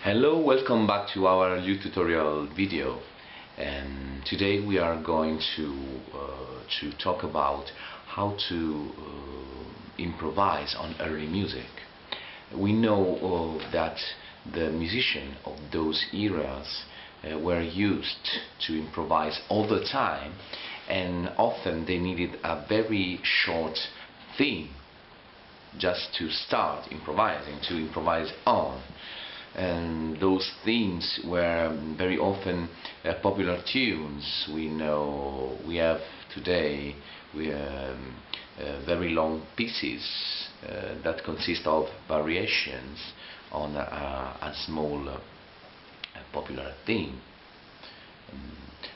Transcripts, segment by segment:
Hello, welcome back to our Lute tutorial video, and today we are going to talk about how to improvise on early music. We know that the musicians of those eras were used to improvise all the time, and often they needed a very short theme just to start improvising, to improvise on. And those themes were very often popular tunes. We know we have today very long pieces that consist of variations on a small popular theme.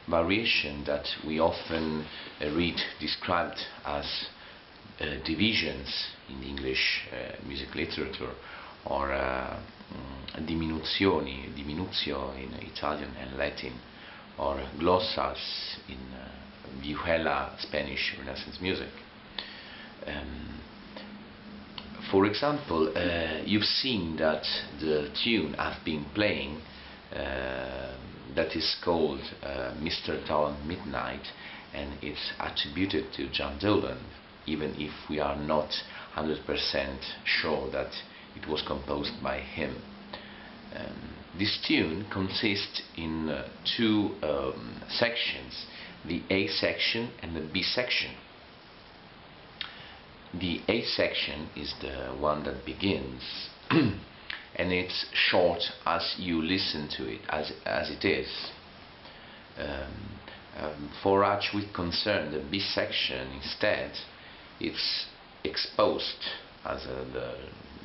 Variation that we often read described as divisions in English music literature, or diminuzioni, diminutio in Italian and Latin, or glossas in Vihuela Spanish Renaissance music. For example, you've seen that the tune I've been playing, that is called Mr. Dolan Midnight, and it's attributed to John Dolan, even if we are not 100% sure that it was composed by him. This tune consists in two sections, the A section and the B section. The A section is the one that begins and it's short as you listen to it, as it is. For as we concern the B section, instead, it's exposed as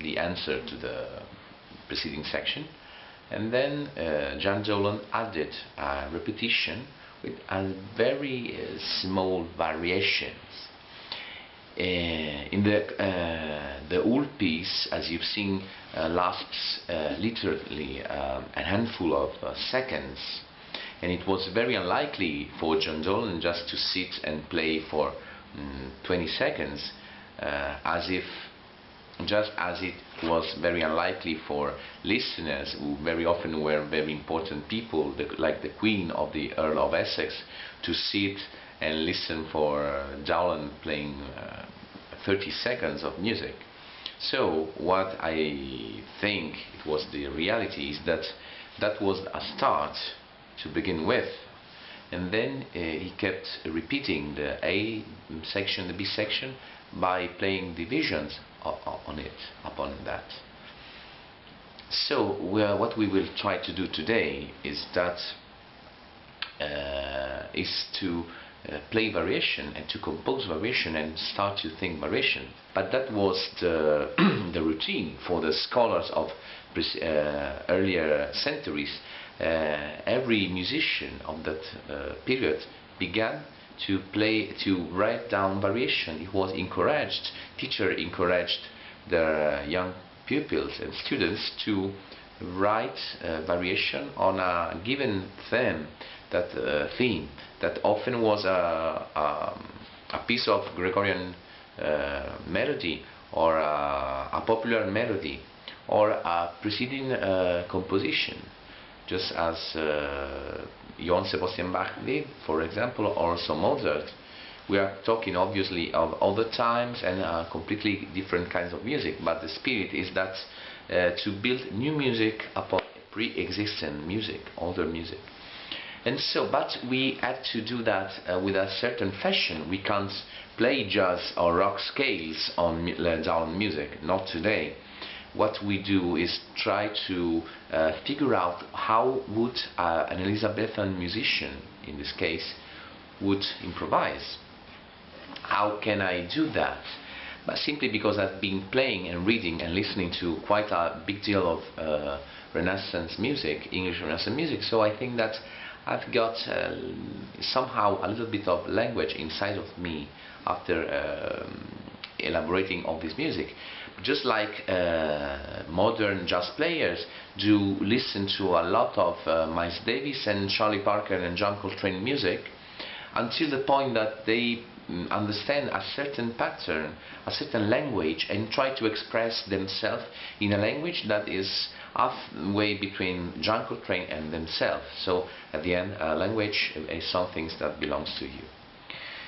the answer to the preceding section, and then John Dolan added a repetition with a very small variations. In the whole piece, as you've seen, lasts literally a handful of seconds, and it was very unlikely for John Dolan just to sit and play for 20 seconds, just as it was very unlikely for listeners, who very often were very important people, like the Queen of the Earl of Essex, to sit and listen for Dolan playing 30 seconds of music. So what I think it was the reality is that that was a start to begin with, and then he kept repeating the A section, the B section, by playing divisions upon that. So what we will try to do today is to play variation and to compose variation and start to think variation. But that was the the routine for the scholars of earlier centuries. Every musician of that period began to write down variation. It was encouraged, teacher encouraged their young pupils and students to write variation on a given theme, that often was a piece of Gregorian melody, or a popular melody, or a preceding composition, just as Johann Sebastian Bach did, for example, or also Mozart. We are talking obviously of other times and completely different kinds of music, but the spirit is that to build new music upon pre-existing music, older music. And so, but we had to do that with a certain fashion. We can't play jazz or rock scales on Dolan music, not today. What we do is try to figure out how would an Elizabethan musician, in this case, would improvise. How can I do that? But simply because I've been playing and reading and listening to quite a big deal of Renaissance music, English Renaissance music, so I think that I've got somehow a little bit of language inside of me after elaborating all this music. Just like modern jazz players do listen to a lot of Miles Davis and Charlie Parker and John Coltrane music, until the point that they understand a certain pattern, a certain language, and try to express themselves in a language that is halfway between John Coltrane and themselves. So at the end, language is something that belongs to you.